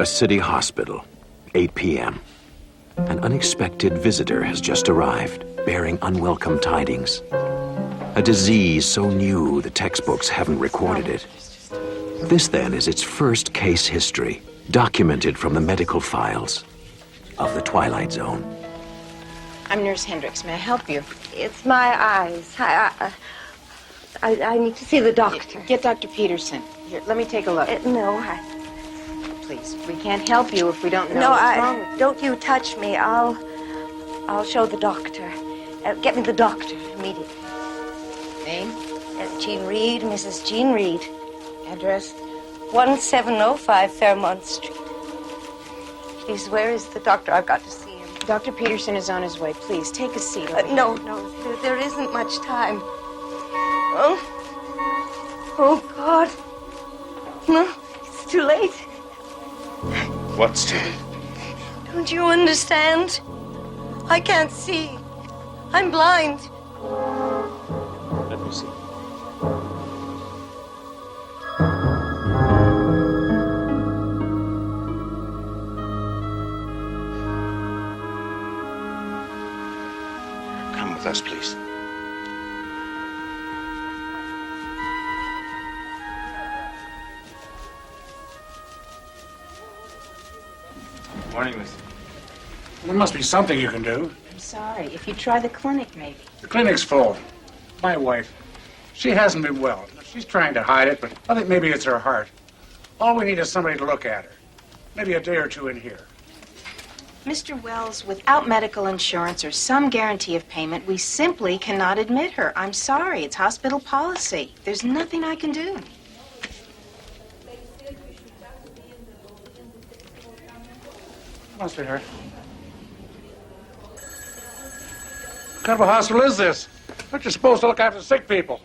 A city hospital, 8 p.m. An unexpected visitor has just arrived, bearing unwelcome tidings. A disease so new the textbooks haven't recorded it. This, then, is its first case history, documented from the medical files of the Twilight Zone. I'm Nurse Hendricks. May I help you? It's my eyes. I need to see the doctor. Get Dr. Peterson. Here, let me take a look. No, Please, we can't help you if we don't know no, what's wrong with you. Don't you touch me. I'll show the doctor. Get me the doctor immediately. Name? Jean Reed, Mrs. Jean Reed. Address? 1705 Fairmont Street. Please, where is the doctor? I've got to see him. Dr. Peterson is on his way. Please, take a seat. No, there isn't much time. Oh, God. No, it's too late. What's too late? Don't you understand? I can't see. I'm blind. Let me see. Come with us, please. Morning, Miss. There must be something you can do. I'm sorry. If you try the clinic, maybe. The clinic's full. My wife, she hasn't been well. She's trying to hide it, but I think maybe it's her heart. All we need is somebody to look at her. Maybe a day or two in here. Mr. Wells, without medical insurance or some guarantee of payment, we simply cannot admit her. I'm sorry. It's hospital policy. There's nothing I can do. Come on, sweetheart. What kind of a hospital is this? Aren't you supposed to look after sick people?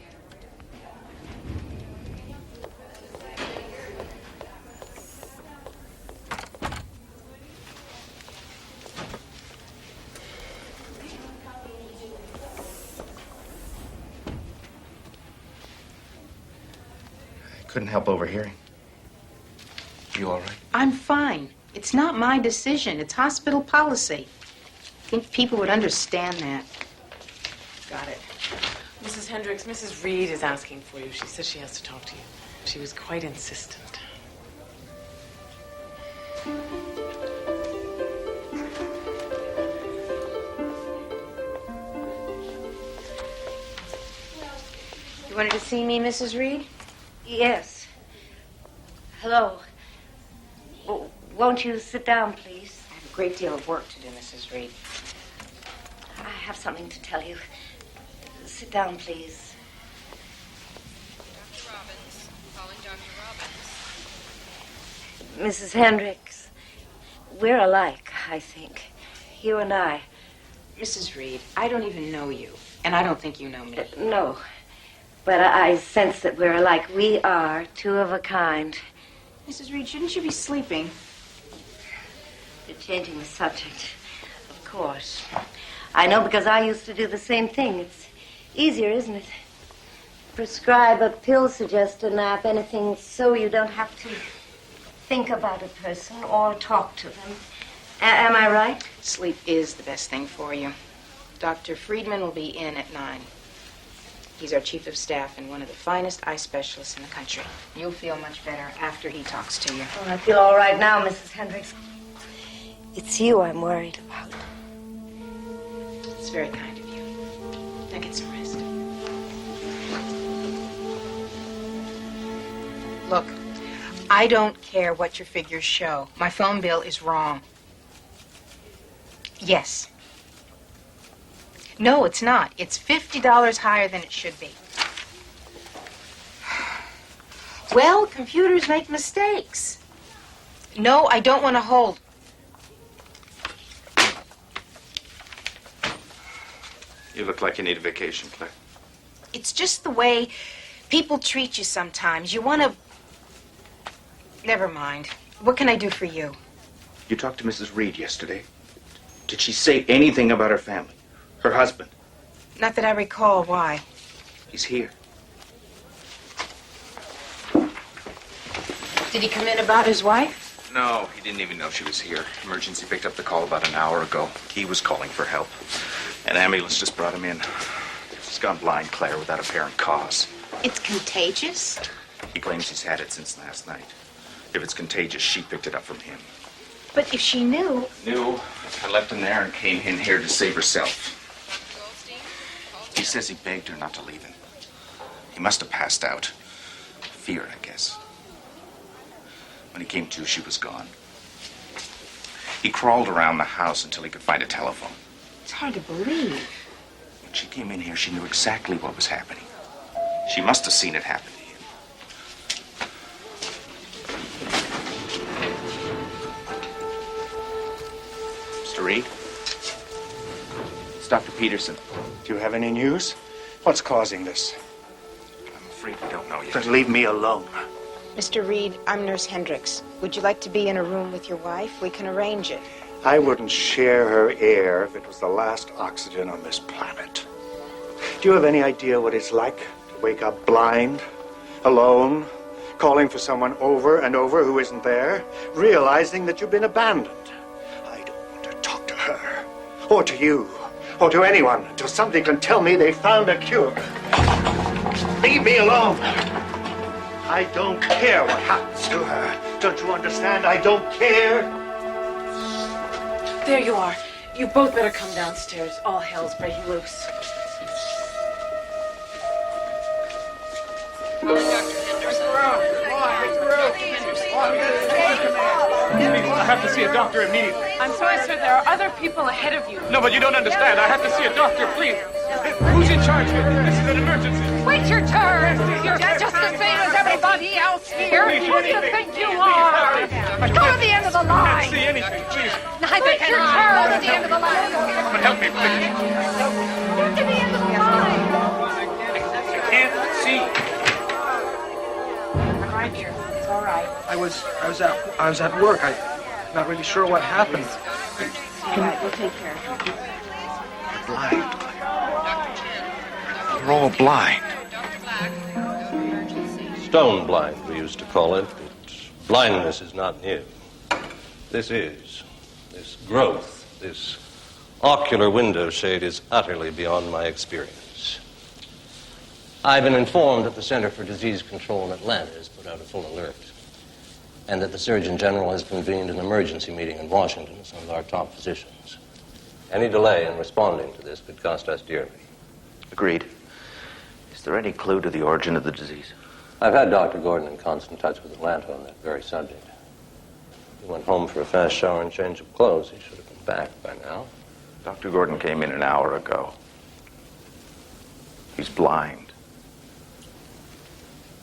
I couldn't help overhearing. You all right? I'm fine. It's not my decision. It's hospital policy. I think people would understand that. Got it. Mrs. Hendricks, Mrs. Reed is asking for you. She says she has to talk to you. She was quite insistent. You wanted to see me, Mrs. Reed? Yes. Hello. Won't you sit down, please? I have a great deal of work to do, Mrs. Reed. I have something to tell you. Sit down, please. Dr. Robbins. Calling Dr. Robbins. Mrs. Hendricks, we're alike, I think. You and I. Mrs. Reed, I don't even know you, and I don't think you know me. No. But I sense that we're alike. We are two of a kind. Mrs. Reed, shouldn't you be sleeping? You're changing the subject. Of course. I know because I used to do the same thing. It's easier, isn't it? Prescribe a pill, suggest a nap, anything so you don't have to think about a person or talk to them. Am I right? Sleep is the best thing for you. Dr. Friedman will be in at 9. He's our chief of staff and one of the finest eye specialists in the country. You'll feel much better after he talks to you. Oh, I feel all right now, Mrs. Hendricks. It's you I'm worried about. It's very kind of you. Now get some rest. Look, I don't care what your figures show. My phone bill is wrong. Yes. No, it's not. It's $50 higher than it should be. Well, computers make mistakes. No, I don't want to hold. You look like you need a vacation, Claire. It's just the way people treat you sometimes. You want to... Never mind. What can I do for you? You talked to Mrs. Reed yesterday. Did she say anything about her family? Her husband? Not that I recall. Why? He's here. Did he come in about his wife? No, he didn't even know she was here. Emergency picked up the call about an hour ago. He was calling for help. An ambulance just brought him in. He's gone blind, Claire, without apparent cause. It's contagious? He claims he's had it since last night. If it's contagious, she picked it up from him. But if she knew... Knew. I left him there and came in here to save herself. He says he begged her not to leave him. He must have passed out. Fear, I guess. When he came to, she was gone. He crawled around the house until he could find a telephone. It's hard to believe. When she came in here, she knew exactly what was happening. She must have seen it happen to him. Mr. Reed? It's Dr. Peterson. Do you have any news? What's causing this? I'm afraid we don't know yet. Then leave me alone. Mr. Reed, I'm Nurse Hendricks. Would you like to be in a room with your wife? We can arrange it. I wouldn't share her air if it was the last oxygen on this planet. Do you have any idea what it's like to wake up blind, alone, calling for someone over and over who isn't there, realizing that you've been abandoned? I don't want to talk to her, or to you, or to anyone until somebody can tell me they found a cure. Leave me alone. I don't care what happens to her. Don't you understand? I don't care. There you are. You both better come downstairs. All hell's breaking loose. I have to see a doctor immediately. I'm sorry, sir. There are other people ahead of you. No, but you don't understand. I have to see a doctor, please. Who's in charge here? This is an emergency. Wait your turn. You're just the same as everybody else here. Who do you think you are? Go to the end of the I line. can't see anything, please. Wait your turn. Go to the end of the line. Come and help me, please. Get to the end of the line. I can't see. I'm here. It's all right. I was at work. I'm not really sure what happened. All right, we'll take care of you. You're blind. You're all blind. Stone blind, we used to call it, but blindness is not new. This growth, this ocular window shade is utterly beyond my experience. I've been informed that the Center for Disease Control in Atlanta has put out a full alert, and that the Surgeon General has convened an emergency meeting in Washington with some of our top physicians. Any delay in responding to this could cost us dearly. Agreed. Is there any clue to the origin of the disease? I've had Dr. Gordon in constant touch with Atlanta on that very subject. He went home for a fast shower and change of clothes. He should have been back by now. Dr. Gordon came in an hour ago. He's blind.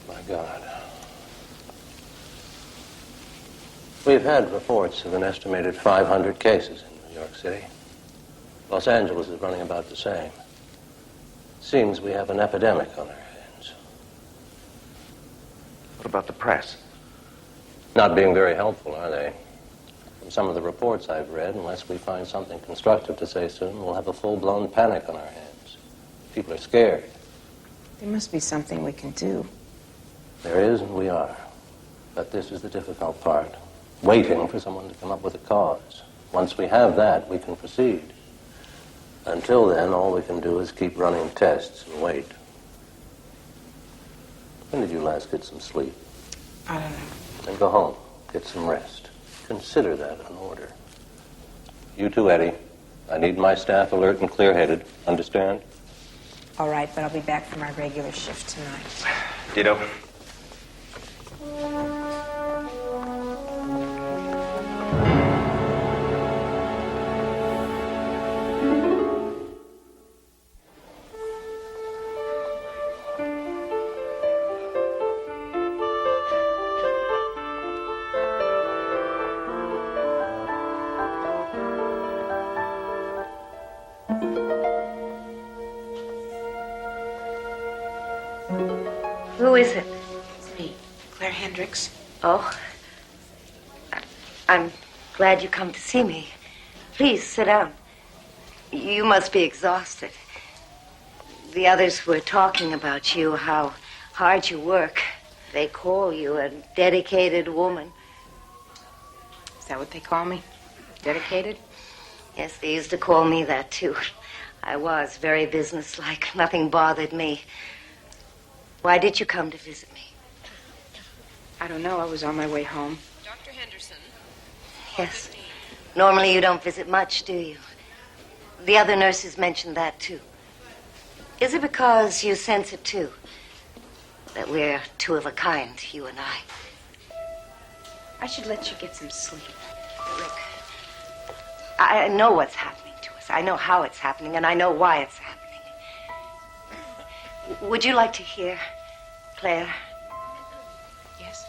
My God. We've had reports of an estimated 500 cases in New York City. Los Angeles is running about the same. Seems we have an epidemic on our hands. What about the press? Not being very helpful, are they? From some of the reports I've read, unless we find something constructive to say soon, we'll have a full-blown panic on our hands. People are scared. There must be something we can do. There is, and we are. But this is the difficult part. Waiting for someone to come up with a cause. Once we have that, we can proceed. Until then, all we can do is keep running tests and wait. When did you last get some sleep? I don't know. Then go home. Get some rest. Consider that an order. You too, Eddie. I need my staff alert and clear-headed. Understand? All right, but I'll be back for my regular shift tonight. Ditto. Who is it? It's me, Claire Hendricks. Oh. I'm glad you come to see me. Please, sit down. You must be exhausted. The others were talking about you, how hard you work. They call you a dedicated woman. Is that what they call me? Dedicated? Yes, they used to call me that, too. I was very businesslike. Nothing bothered me. Why did you come to visit me? I don't know. I was on my way home. Dr. Henderson. Yes. Normally you don't visit much, do you? The other nurses mentioned that, too. Is it because you sense it, too? That we're two of a kind, you and I? I should let you get some sleep. Look, I know what's happening to us. I know how it's happening, and I know why it's happening. Would you like to hear, Claire? Yes?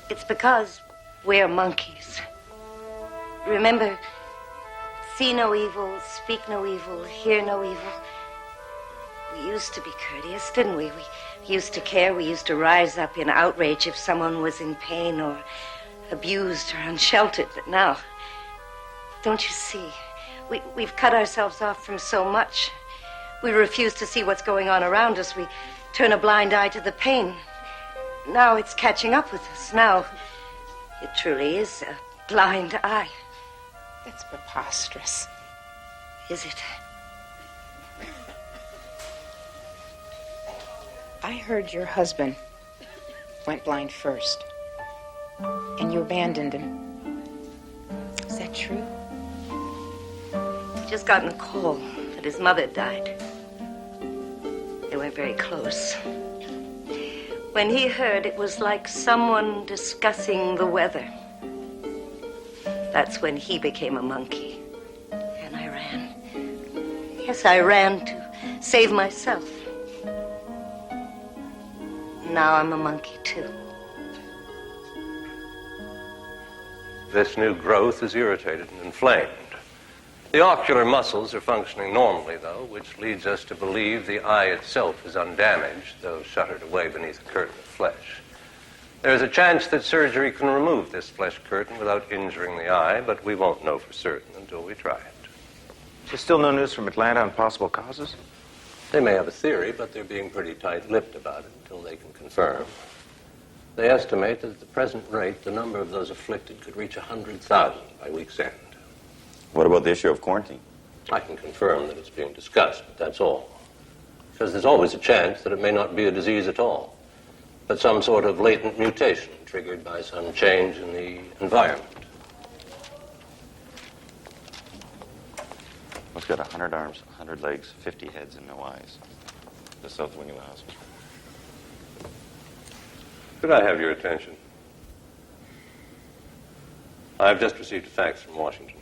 It's because we're monkeys. Remember, see no evil, speak no evil, hear no evil. We used to be courteous, didn't we? We used to care. We used to rise up in outrage if someone was in pain or abused or unsheltered. But now, don't you see? We've cut ourselves off from so much. We refuse to see what's going on around us. We turn a blind eye to the pain. Now it's catching up with us. Now it truly is a blind eye. That's preposterous. Is it? I heard your husband went blind first, and you abandoned him. Is that true? Just gotten a call that his mother died. They weren't very close. When he heard, it was like someone discussing the weather. That's when he became a monkey. And I ran. Yes, I ran to save myself. Now I'm a monkey, too. This new growth is irritated and inflamed. The ocular muscles are functioning normally, though, which leads us to believe the eye itself is undamaged, though shuttered away beneath a curtain of flesh. There is a chance that surgery can remove this flesh curtain without injuring the eye, but we won't know for certain until we try it. There's still no news from Atlanta on possible causes? They may have a theory, but they're being pretty tight-lipped about it until they can confirm. They estimate that at the present rate, the number of those afflicted could reach 100,000 by week's end. What about the issue of quarantine? I can confirm that it's being discussed, but that's all. Because there's always a chance that it may not be a disease at all, but some sort of latent mutation triggered by some change in the environment. It's got 100 arms, 100 legs, 50 heads, and no eyes. Just south of Winnewa Hospital. Could I have your attention? I've just received a fax from Washington.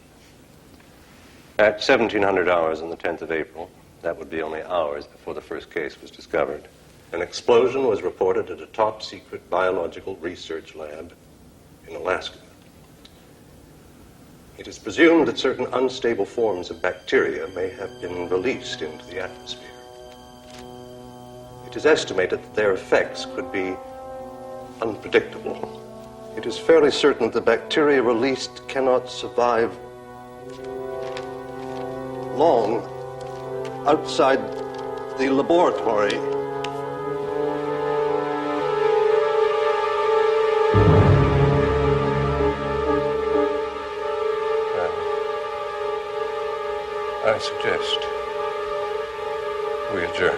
At 1700 hours on the 10th of April, that would be only hours before the first case was discovered, an explosion was reported at a top-secret biological research lab in Alaska. It is presumed that certain unstable forms of bacteria may have been released into the atmosphere. It is estimated that their effects could be unpredictable. It is fairly certain that the bacteria released cannot survive long outside the laboratory. I suggest we adjourn.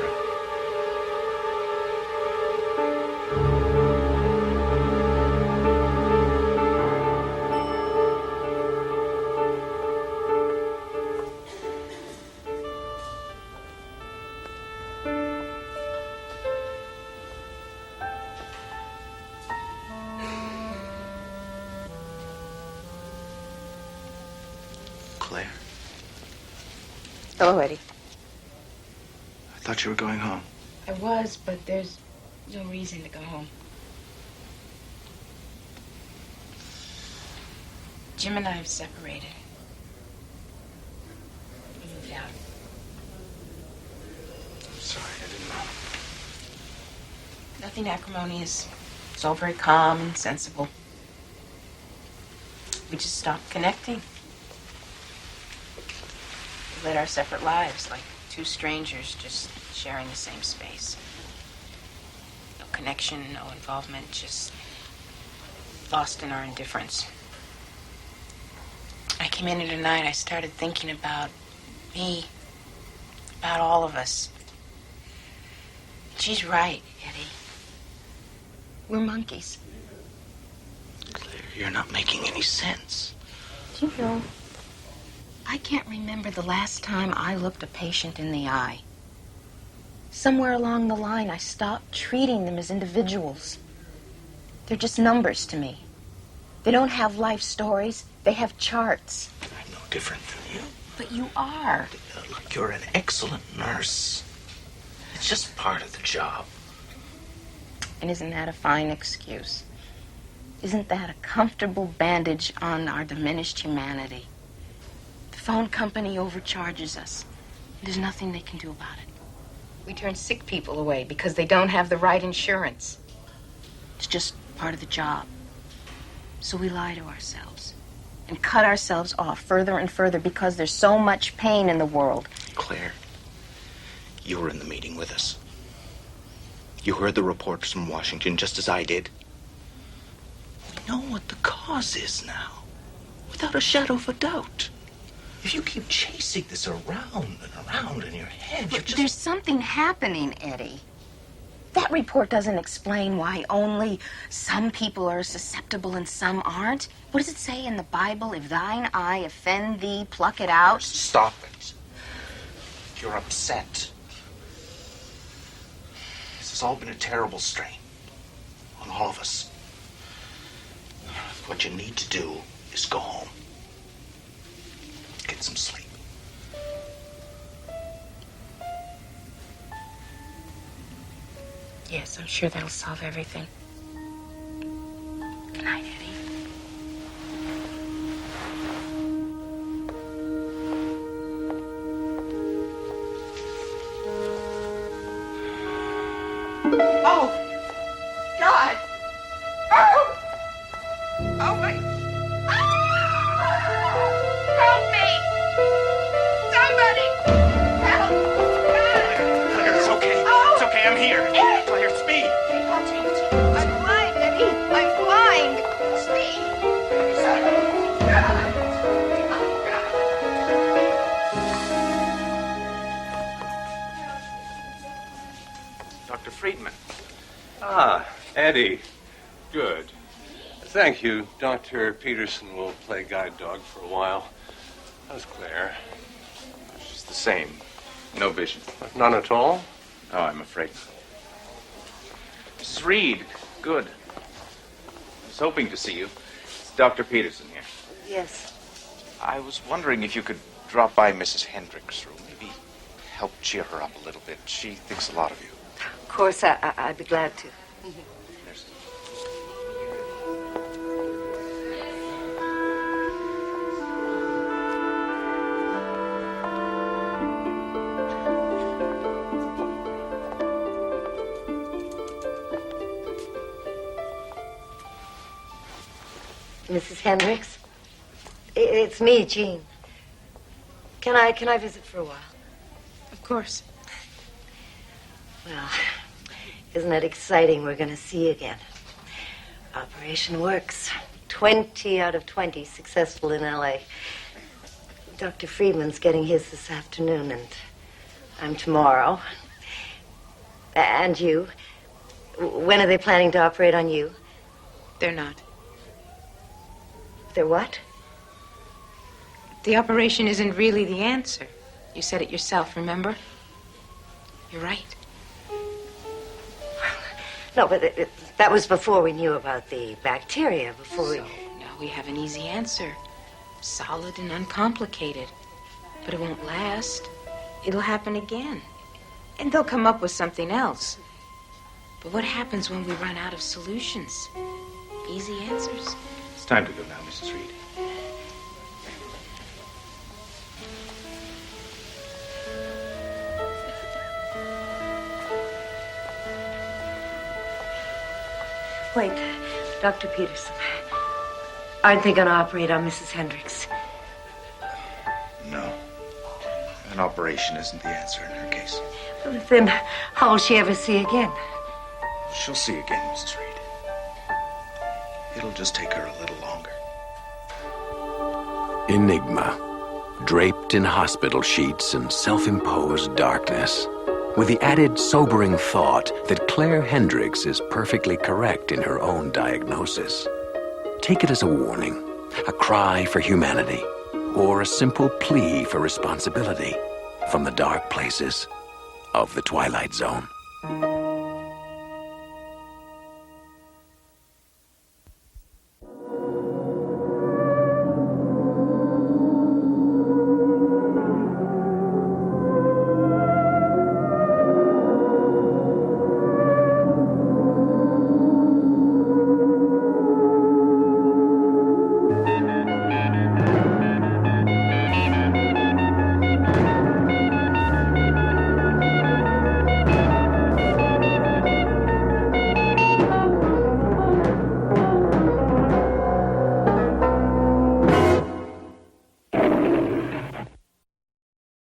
Claire, Hello, Eddie. I thought you were going home. I was, but there's no reason to go home. Jim and I have separated. We moved out. I'm sorry, I didn't know. Nothing acrimonious. It's all very calm and sensible. We just stopped connecting. We led our separate lives like two strangers just sharing the same space. No connection, no involvement, just lost in our indifference. I came in here tonight, I started thinking about me, about all of us. She's right, Eddie. We're monkeys. Claire, you're not making any sense. Do you know, I can't remember the last time I looked a patient in the eye. Somewhere along the line, I stopped treating them as individuals. They're just numbers to me. They don't have life stories. They have charts. I'm no different than you. But you are. Look, you're an excellent nurse. It's just part of the job. And isn't that a fine excuse? Isn't that a comfortable bandage on our diminished humanity? The phone company overcharges us. There's nothing they can do about it. We turn sick people away because they don't have the right insurance. It's just part of the job. So we lie to ourselves and cut ourselves off further and further because there's so much pain in the world. Claire, you were in the meeting with us. You heard the reports from Washington just as I did. We know what the cause is now, without a shadow of a doubt. If you keep chasing this around and around in your head, you're just... There's something happening, Eddie. That report doesn't explain why only some people are susceptible and some aren't. What does it say in the Bible? If thine eye offend thee, pluck it out. Stop it. You're upset. This has all been a terrible strain on all of us. What you need to do is go home. Get some sleep. Yes, I'm sure that'll solve everything. Good night, Eddie. Oh, God. Oh, oh my. Help me. Somebody. Help. Claire, it's okay. Oh. It's okay, I'm here. Claire, it's me. I'm blind, Eddie. I'm blind. Steve. Dr. Friedman. Ah, Eddie. Good. Thank you. Dr. Peterson will play guide dog for a while. How's Claire? She's the same. No vision. None at all? Oh, I'm afraid. Mrs. Reed, good. I was hoping to see you. It's Dr. Peterson here. Yes. I was wondering if you could drop by Mrs. Hendricks' room. Maybe help cheer her up a little bit. She thinks a lot of you. Of course, I'd be glad to. There's... Mrs. Hendricks? It's me, Jean. Can I visit for a while? Of course. Well, isn't it exciting? We're going to see you again. Operation works. 20 out of 20 successful in L.A. Dr. Friedman's getting his this afternoon, and I'm tomorrow. And you? When are they planning to operate on you? They're not. They're what? The operation isn't really the answer. You said it yourself, remember? You're right. No, but that was before we knew about the bacteria, before we... So now we have an easy answer. Solid and uncomplicated. But it won't last. It'll happen again. And they'll come up with something else. But what happens when we run out of solutions? Easy answers. It's time to go now, Mrs. Reed. Wait, Dr. Peterson. Aren't they going to operate on Mrs. Hendricks? No. An operation isn't the answer in her case. Well, then how will she ever see again? She'll see again, Mrs. Reed. It'll just take her a little longer. Enigma, draped in hospital sheets and self-imposed darkness, with the added sobering thought that Claire Hendricks is perfectly correct in her own diagnosis. Take it as a warning, a cry for humanity, or a simple plea for responsibility from the dark places of the Twilight Zone.